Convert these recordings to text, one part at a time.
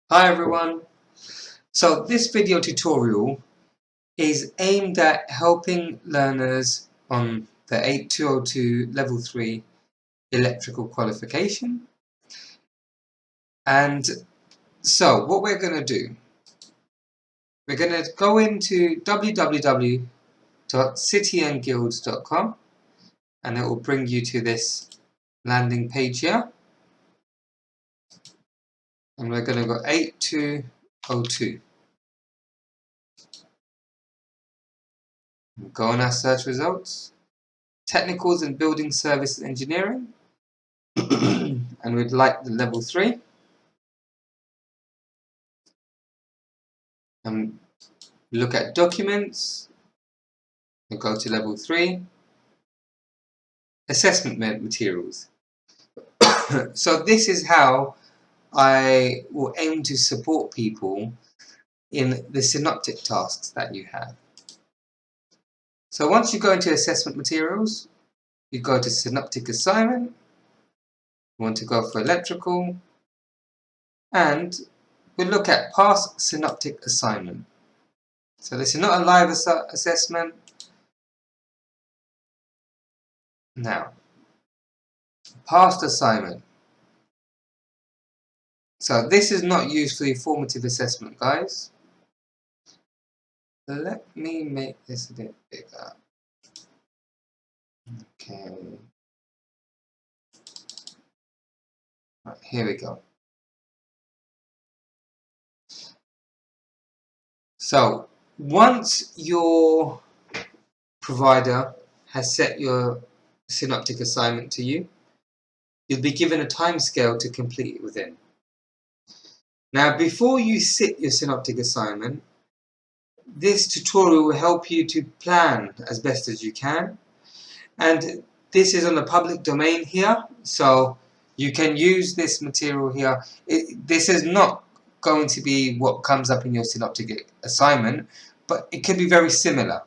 Hi everyone. So this video tutorial is aimed at helping learners on the 8202 level 3 electrical qualification. And so what we're going to do, we're going to go into www.cityandguilds.com and it will bring you to this landing page here. And we're going to go 8202. Go on our search results. Technicals and Building Services Engineering. And we'd like the level 3. And look at documents. We'll go to level 3. Assessment materials. So this is how I will aim to support people in the synoptic tasks that you have. So once you go into assessment materials, you go to synoptic assignment. You want to go for electrical. And we'll look at past synoptic assignment. So this is not a live assessment. Now, past assignment. So this is not used for the formative assessment, guys. Let me make this a bit bigger. Okay. Right, here we go. So once your provider has set your synoptic assignment to you, you'll be given a timescale to complete it within. Now, before you sit your synoptic assignment, this tutorial will help you to plan as best as you can. And this is on the public domain here, so you can use this material here. This is not going to be what comes up in your synoptic assignment, but it can be very similar.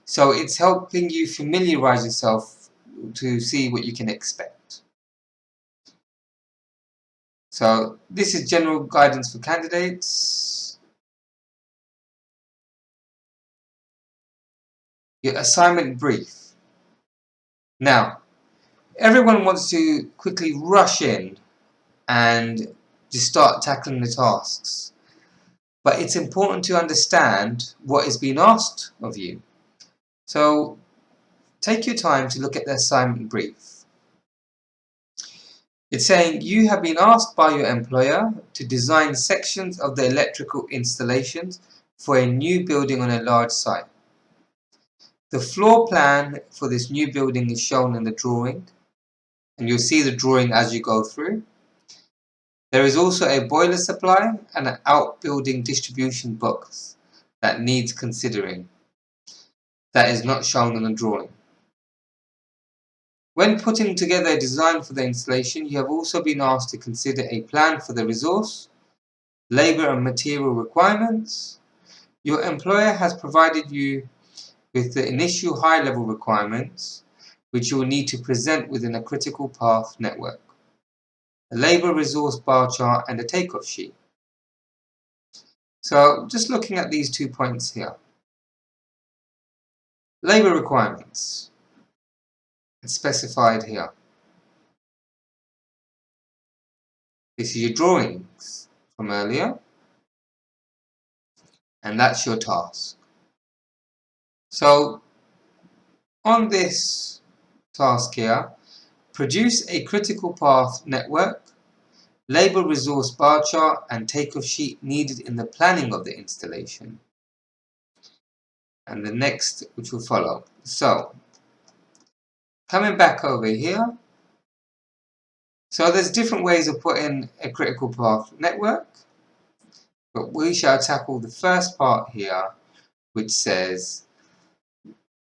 So it's helping you familiarize yourself to see what you can expect. So this is general guidance for candidates. Your assignment brief. Now, everyone wants to quickly rush in and just start tackling the tasks. But it's important to understand what is being asked of you. So take your time to look at the assignment brief. It's saying you have been asked by your employer to design sections of the electrical installations for a new building on a large site. The floor plan for this new building is shown in the drawing, and you'll see the drawing as you go through. There is also a boiler supply and an outbuilding distribution box that needs considering. That is not shown on the drawing. When putting together a design for the installation, you have also been asked to consider a plan for the resource, labor and material requirements. Your employer has provided you with the initial high-level requirements, which you will need to present within a critical path network, a labor resource bar chart and a takeoff sheet. So just looking at these 2 points here. Labor requirements. It's specified here. This is your drawings from earlier, and that's your task. So on this task here, produce a critical path network, labor resource bar chart and takeoff sheet needed in the planning of the installation. And the next which will follow. So coming back over here, so there's different ways of putting a critical path network, but we shall tackle the first part here, which says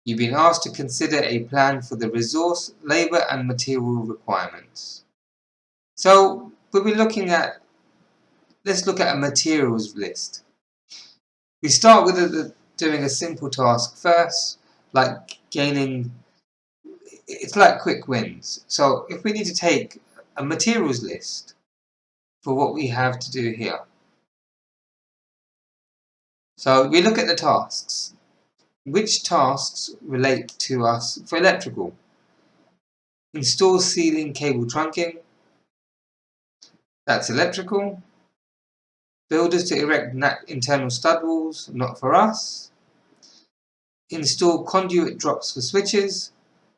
you've been asked to consider a plan for the resource, labor and material requirements. So we'll be looking at, let's look at a materials list. We start with doing a simple task first, like gaining, it's like quick wins. So if we need to take a materials list for what we have to do here. So we look at the tasks. Which tasks relate to us for electrical? Install ceiling cable trunking, that's electrical. Builders to erect internal stud walls, not for us. Install conduit drops for switches,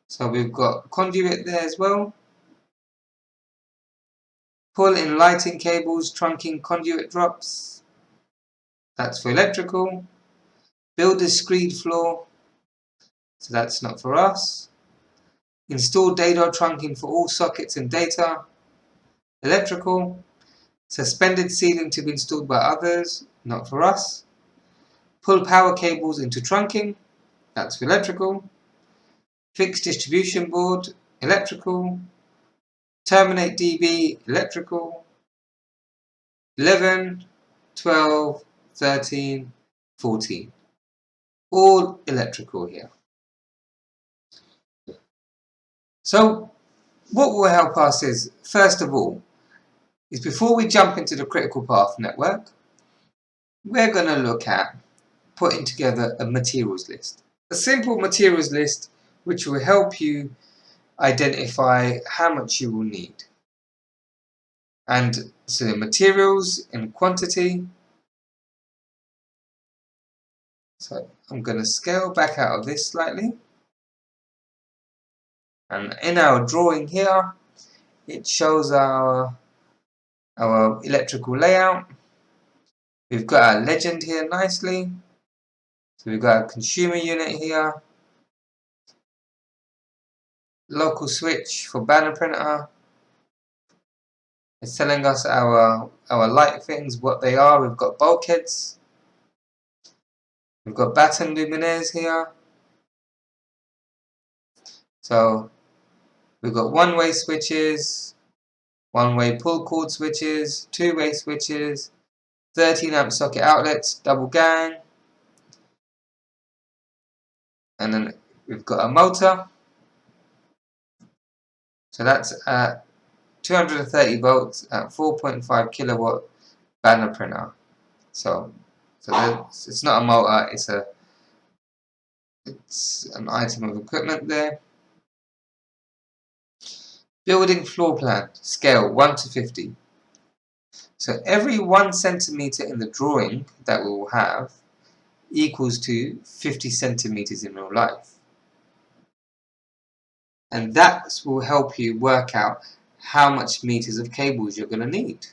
so we've got conduit there as well. Pull in lighting cables, trunking conduit drops, that's for electrical. Build a screed floor, so that's not for us. Install data trunking for all sockets and data, electrical. Suspended ceiling to be installed by others, not for us. Pull power cables into trunking, that's for electrical. Fix distribution board, electrical. Terminate DB, electrical. 11, 12, 13, 14. All electrical here. So what will help us is, first of all, is before we jump into the critical path network, we're going to look at putting together a materials list. A simple materials list which will help you identify how much you will need. And so the materials in quantity. So I'm going to scale back out of this slightly. And in our drawing here, it shows our electrical layout. We've got our legend here nicely. So we've got a consumer unit here. Local switch for banner printer. It's telling us our light fittings, what they are. We've got bulkheads. We've got batten luminaires here. So we've got one-way switches, one-way pull cord switches, two-way switches, 13 amp socket outlets, double gang. And then we've got a motor. So that's at 230 volts at 4.5 kilowatt banner printer. So it's not a motor, it's an item of equipment there. Building floor plan, scale 1 to 50. So every 1 centimeter in the drawing that we will have equals to 50 centimeters in real life. And that will help you work out how much meters of cables you're going to need.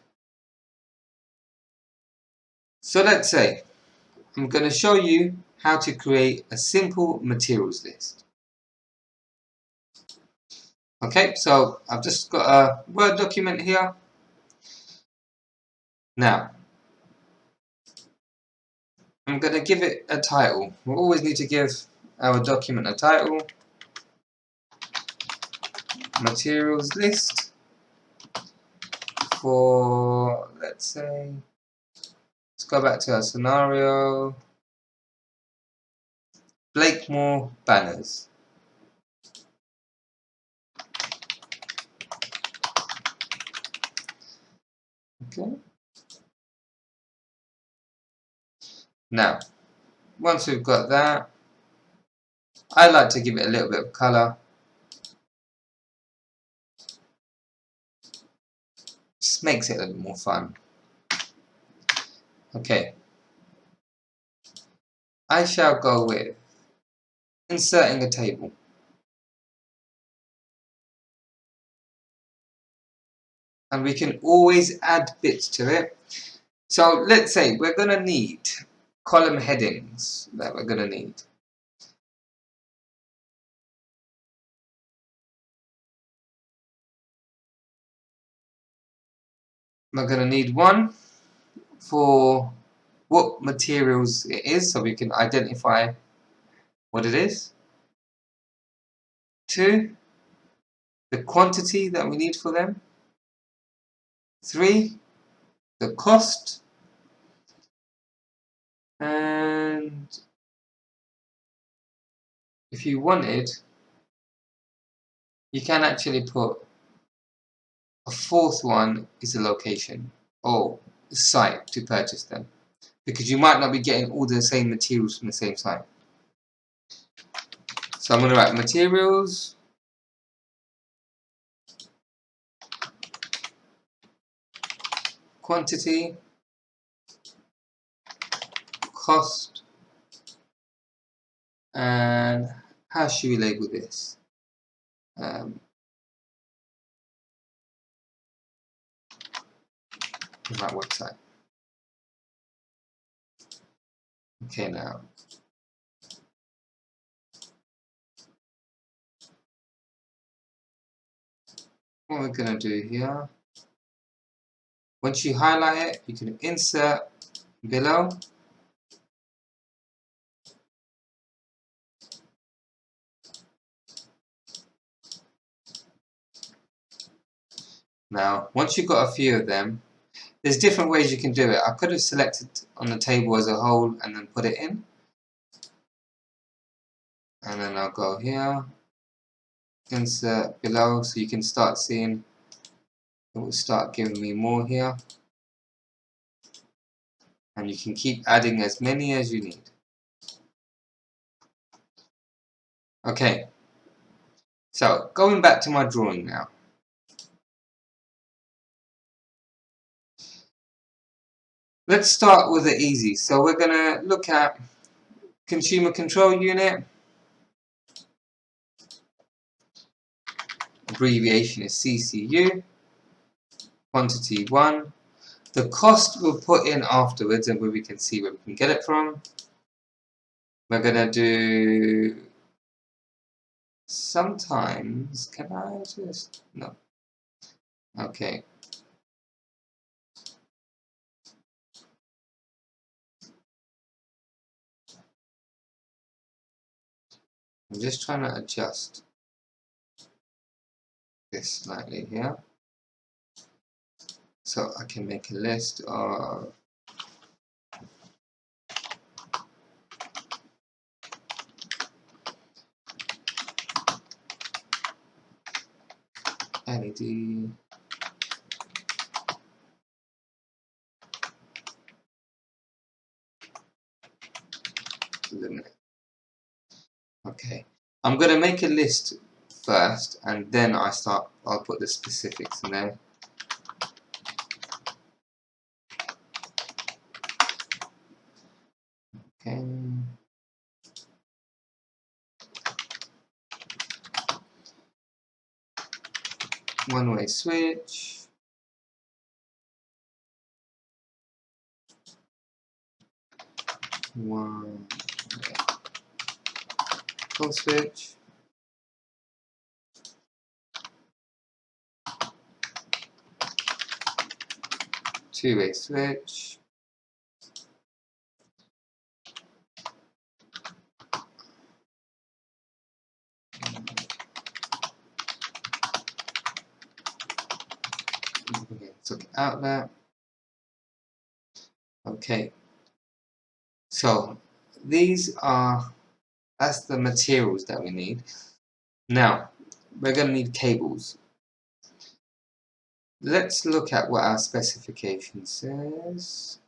So let's say I'm going to show you how to create a simple materials list. Okay, so I've just got a Word document here. Now, I'm going to give it a title. We always need to give our document a title. Materials list for, let's say, let's go back to our scenario. Blakemore banners. Okay. Now, once we've got that, I like to give it a little bit of colour. Just makes it a little more fun. Okay. I shall go with inserting a table. And we can always add bits to it. So let's say we're going to need column headings that we're going to need. We're going to need one for what materials it is, so we can identify what it is. 2, the quantity that we need for them. 3, the cost. And if you wanted, you can actually put a 4th one is a location or site to purchase them. because you might not be getting all the same materials from the same site. So I'm going to write materials, quantity, cost, and how should we label this? My website. Okay, now what we're going to do here, once you highlight it, you can insert below. Now, once you've got a few of them, there's different ways you can do it. I could have selected on the table as a whole and then put it in. And then I'll go here, insert below, so you can start seeing, it will start giving me more here. And you can keep adding as many as you need. Okay, so going back to my drawing now. Let's start with it easy. So we're going to look at consumer control unit. Abbreviation is CCU. Quantity 1. The cost we'll put in afterwards and where we can see where we can get it from. We're going to do... Sometimes... Can I just... No. Okay. I'm just trying to adjust this slightly here. So I can make a list of LED limit. Okay, I'm going to make a list first and then I'll put the specifics in there. Okay. One-way switch. One full switch. Two-way switch. Took it out there. Okay. So that's the materials that we need. Now, we're going to need cables. Let's look at what our specification says.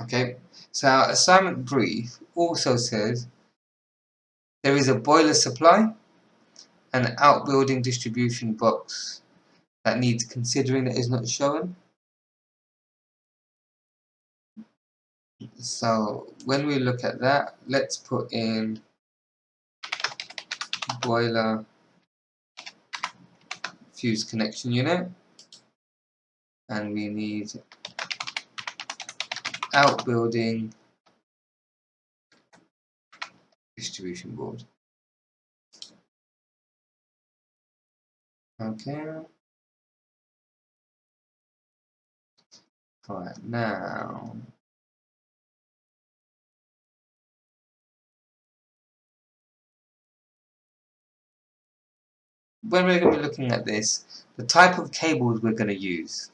Okay, so our assignment brief also says there is a boiler supply, an outbuilding distribution box that needs considering that is not shown. So when we look at that, let's put in boiler fuse connection unit, and we need outbuilding distribution board. Okay. Right now, when we're going to be looking at this, the type of cables we're going to use.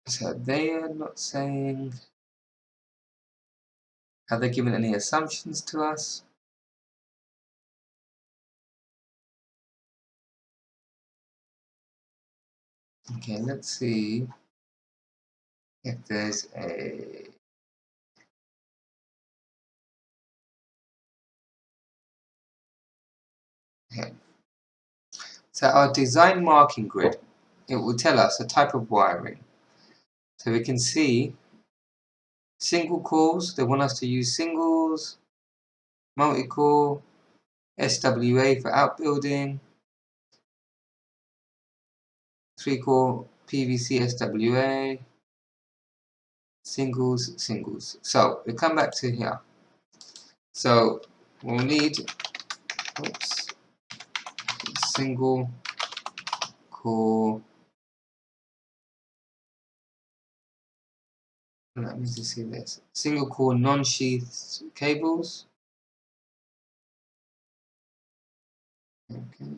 So they are not saying, have they given any assumptions to us? Okay, let's see if there's a... Okay. So our design marking grid, it will tell us a type of wiring. So we can see single cores, they want us to use singles, multi-core, SWA for outbuilding, 3-core PVC SWA, singles, singles. So we come back to here. So we'll need, oops, single core. Let me just see this. Single core non-sheathed cables. Okay.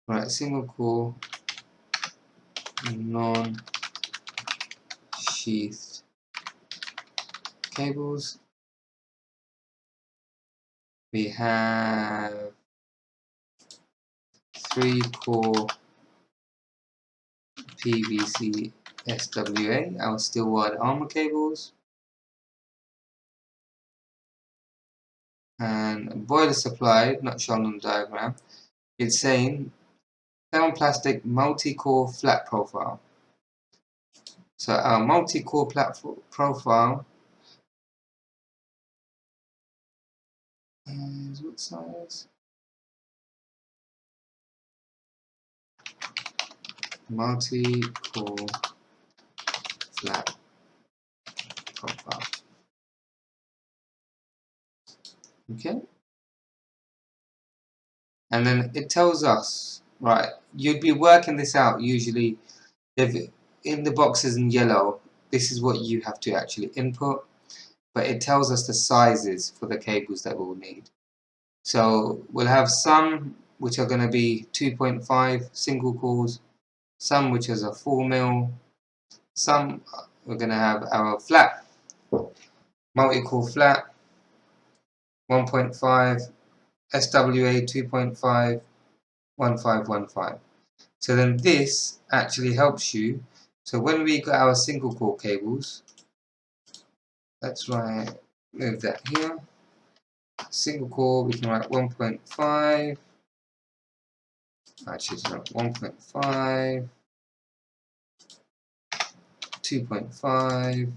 Right, single core non-sheathed cables. We have 3-core PVC SWA, our steel wire armor cables, and boiler supply, not shown on the diagram. It's saying thermoplastic multi-core flat profile. So our multi-core profile is what size? Multi-core flat profile. Okay. And then it tells us, right, you'd be working this out usually if in the boxes in yellow, this is what you have to actually input, but it tells us the sizes for the cables that we'll need. So we'll have some which are going to be 2.5 single cores, some which is a 4mm, some we're going to have our flat, multi-core flat, 1.5, SWA 2.5, 1515. So then this actually helps you. So when we got our single core cables, let's move that here. Single core, we can write 1.5, actually it's not 1.5, 2.5,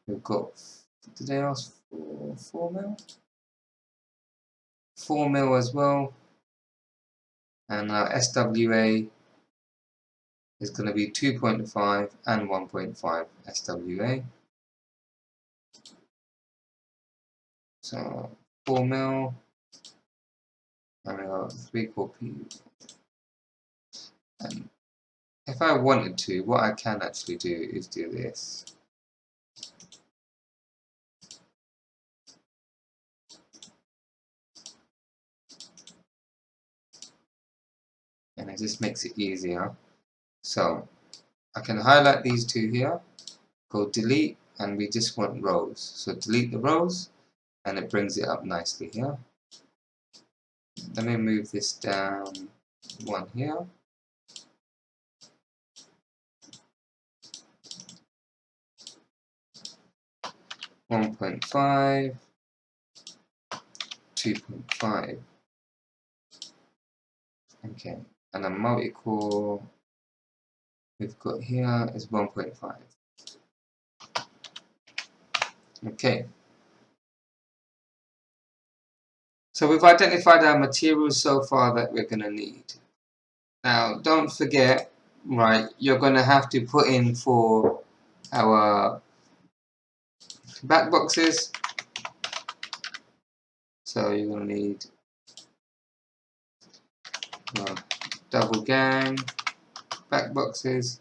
we've got, did they ask for 4mm? 4mm as well, and our SWA is going to be 2.5 and 1.5 SWA. So 4mm, and we got 3-core P. And if I wanted to, what I can actually do is do this. And it just makes it easier. So I can highlight these two here, go delete, and we just want rows. So delete the rows, and it brings it up nicely here. Let me move this down one here. .5, 2.5. Okay, and a multi-core we've got here is 1.5. Okay. So we've identified our materials so far that we're going to need. Now, don't forget, right, you're going to have to put in for our back boxes. So you're going to need double gang back boxes.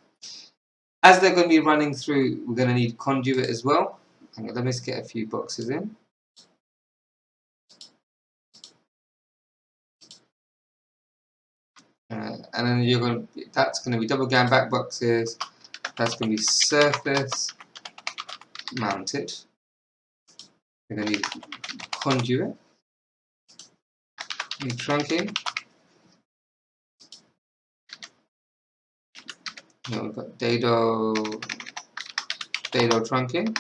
As they're going to be running through, we're going to need conduit as well. Let me just get a few boxes in. And then that's going to be double gang back boxes. That's going to be surface mounted. We're going to need conduit. trunking. Here we've got dado trunking.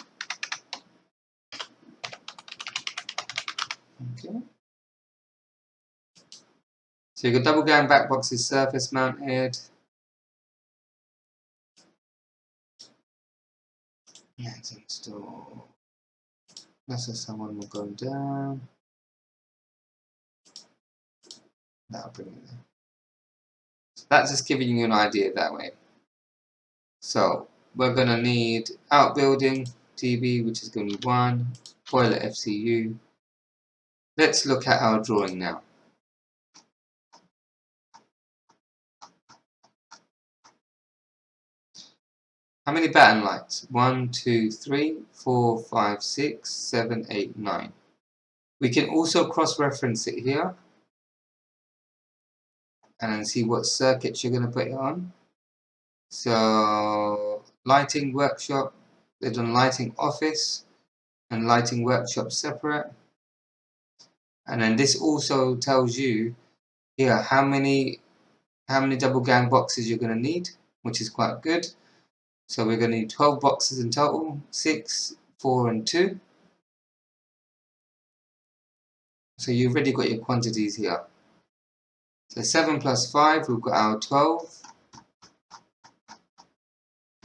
Okay. So you've got double gang back boxes surface mounted. Let's install. Let's just have one more going down. That'll bring it there. So that's just giving you an idea that way. So we're going to need outbuilding TB, which is going to be 1, boiler FCU. Let's look at our drawing now. How many batten lights? 1, 2, 3, 4, 5, 6, 7, 8, 9. We can also cross-reference it here and then see what circuits you're going to put it on. So lighting workshop, they've done lighting office and lighting workshop separate. And then this also tells you here how many double gang boxes you're going to need, which is quite good. So we're going to need 12 boxes in total, 6, 4 and 2. So you've already got your quantities here. So 7 plus 5, we've got our 12.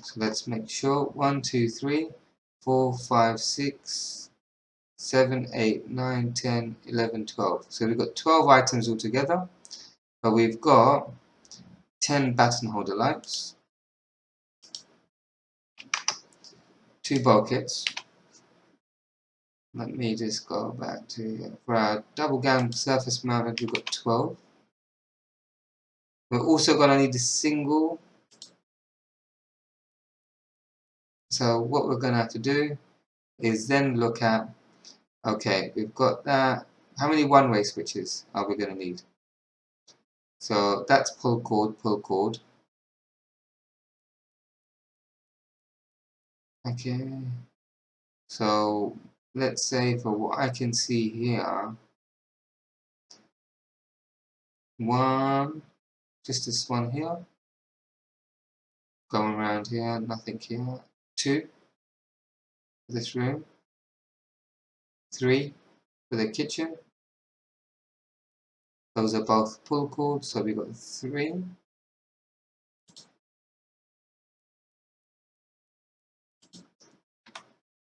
So let's make sure 1, 2, 3, 4, 5, 6, 7, 8, 9, 10, 11, 12. So we've got 12 items altogether, but we've got 10 batten holder lights, 2 bulkheads. Let me just go back to, for our double gang surface mounted, we've got 12. We're also going to need a single. So what we're going to have to do is then look at, okay, we've got that. How many one-way switches are we going to need? So that's pull cord, pull cord. Okay. So let's say for what I can see here, 1, just this one here, going around here, nothing here. 2 for this room, 3 for the kitchen. Those are both pull cords, so we've got 3.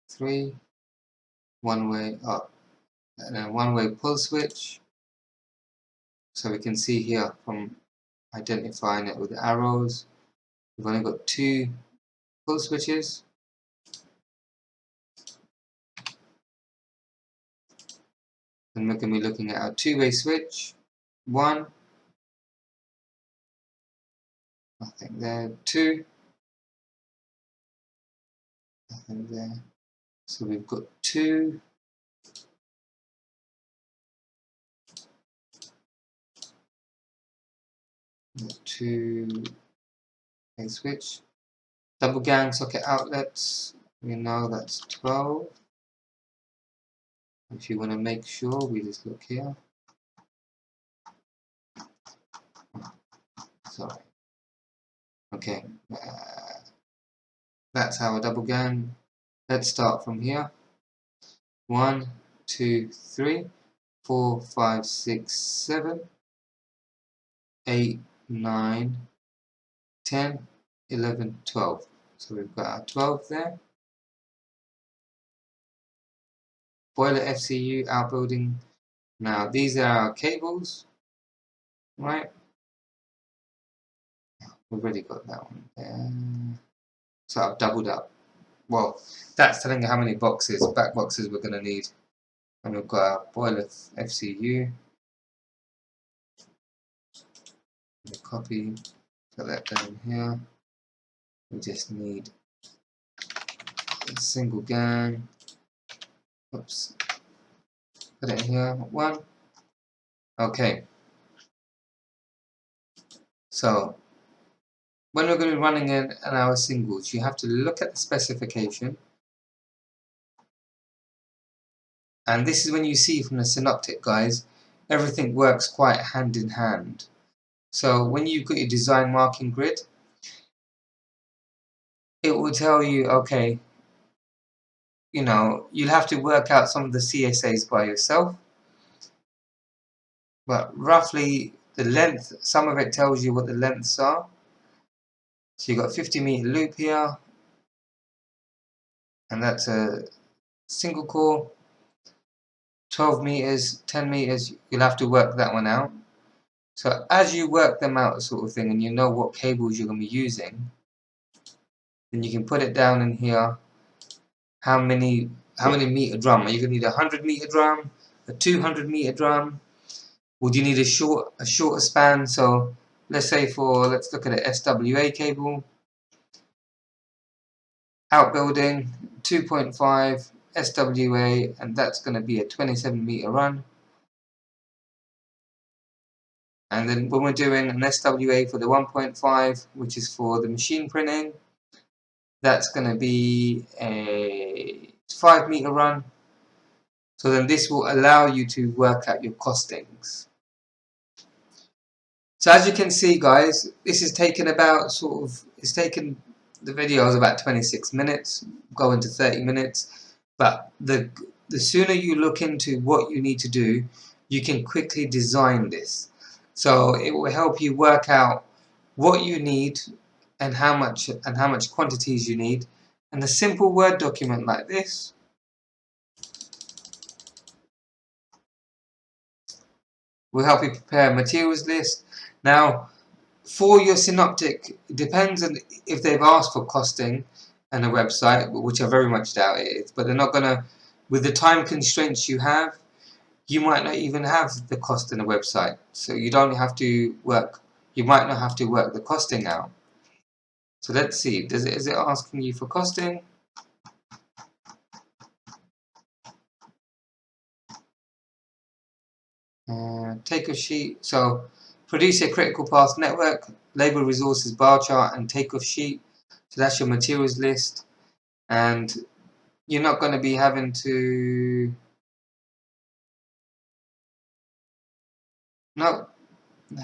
3, one-way up, and then one-way pull switch. So we can see here from identifying it with arrows, we've only got 2 pull switches. Then we're going to be looking at our two-way switch. 1, nothing there. 2, nothing there. So we've got 2. 2-way switch. Double gang socket outlets. We know that's 12. If you want to make sure, we just look here. Sorry. Okay. That's our double gang. Let's start from here. 1, 2, 3, 4, 5, 6, 7, 8, 9, 10, 11, 12. So we've got our 12 there. Boiler FCU outbuilding. Now these are our cables, right? We've already got that one there. So I've doubled up. Well, that's telling you how many boxes, back boxes we're going to need. And we've got our boiler FCU. Copy, put that down here. We just need a single gang. Oops. Put it here. 1. Okay. So when we're going to be running in our singles, you have to look at the specification. And this is when you see from the Synoptic, guys, everything works quite hand in hand. So when you've got your design marking grid, it will tell you, okay, you know, you'll have to work out some of the CSAs by yourself, but roughly the length, some of it tells you what the lengths are. So you've got 50-meter loop here, and that's a single core. 12 meters, 10 meters, you'll have to work that one out. So as you work them out, sort of thing, and you know what cables you're going to be using, then you can put it down in here. How many meter drum? Are you going to need a 100-meter drum, a 200-meter drum? Would you need a shorter span? So let's look at an SWA cable, outbuilding 2.5 SWA, and that's going to be a 27-meter run. And then when we're doing an SWA for the 1.5, which is for the machine printing, that's going to be a 5-meter run. So then this will allow you to work out your costings. So as you can see, guys, this is taken about it's taken the video is about 26 minutes, going to 30 minutes. But the sooner you look into what you need to do, you can quickly design this. So it will help you work out what you need and how much quantities you need. And a simple Word document like this will help you prepare a materials list. Now, for your Synoptic, it depends on if they've asked for costing and a website, which I very much doubt it is, but they're not going to, with the time constraints you have, you might not even have the cost in a website. So you don't have to work, you might not have to work the costing out. So let's see, is it asking you for costing? Take a sheet, so produce a critical path network, label resources bar chart, and takeoff sheet. So that's your materials list, and you're not going to be having to,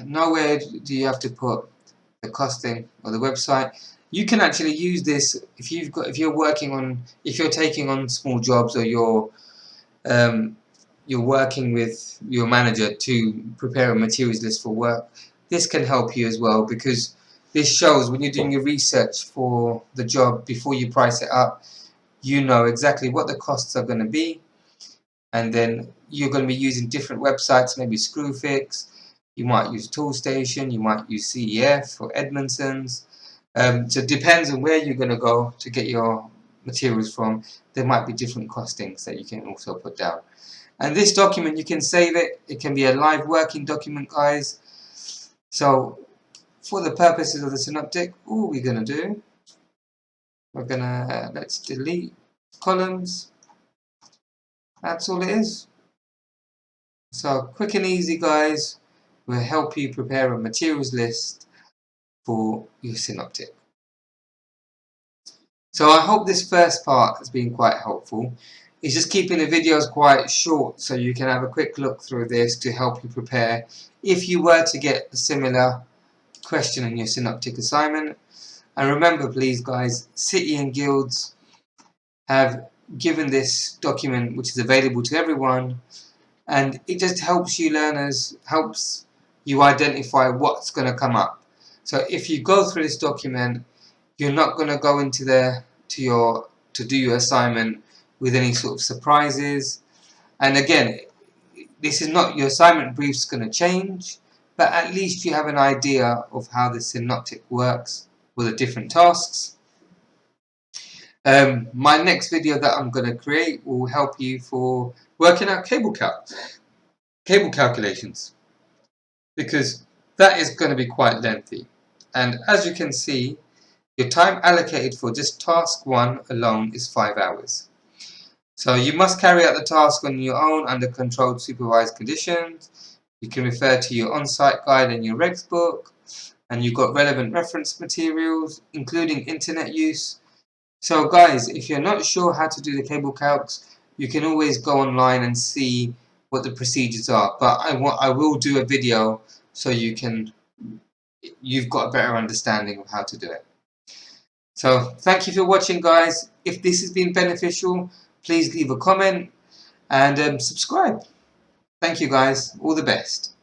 nowhere do you have to put the costing or the website. You can actually use this if you're taking on small jobs, or you're working with your manager to prepare a materials list for work. This can help you as well, because this shows when you're doing your research for the job before you price it up, you know exactly what the costs are going to be, and then you're going to be using different websites, maybe Screwfix, you might use Toolstation, you might use CEF or Edmondson's. So it depends on where you're going to go to get your materials from. There might be different costings that you can also put down. And this document, you can save it. It can be a live working document, guys. So for the purposes of the Synoptic, all we're going to do, let's delete columns. That's all it is. So quick and easy, guys, will help you prepare a materials list for your Synoptic. So I hope this first part has been quite helpful. It's just keeping the videos quite short so you can have a quick look through this to help you prepare if you were to get a similar question in your Synoptic assignment. And remember, please, guys, City and Guilds have given this document, which is available to everyone, and it just helps you learners, helps you identify what's going to come up. So if you go through this document, you're not going to go into there to do your assignment with any sort of surprises. And again, this is not, your assignment brief's going to change, but at least you have an idea of how the Synoptic works with the different tasks. My next video that I'm going to create will help you for working out cable calculations, because that is going to be quite lengthy. And as you can see, your time allocated for just task 1 alone is 5 hours. So you must carry out the task on your own under controlled supervised conditions. You can refer to your on-site guide and your regs book, and you've got relevant reference materials, including internet use. So guys, if you're not sure how to do the cable calcs, you can always go online and see what the procedures are, but I will do a video so you've got a better understanding of how to do it. So thank you for watching, guys. If this has been beneficial, please leave a comment and subscribe. Thank you, guys. All the best.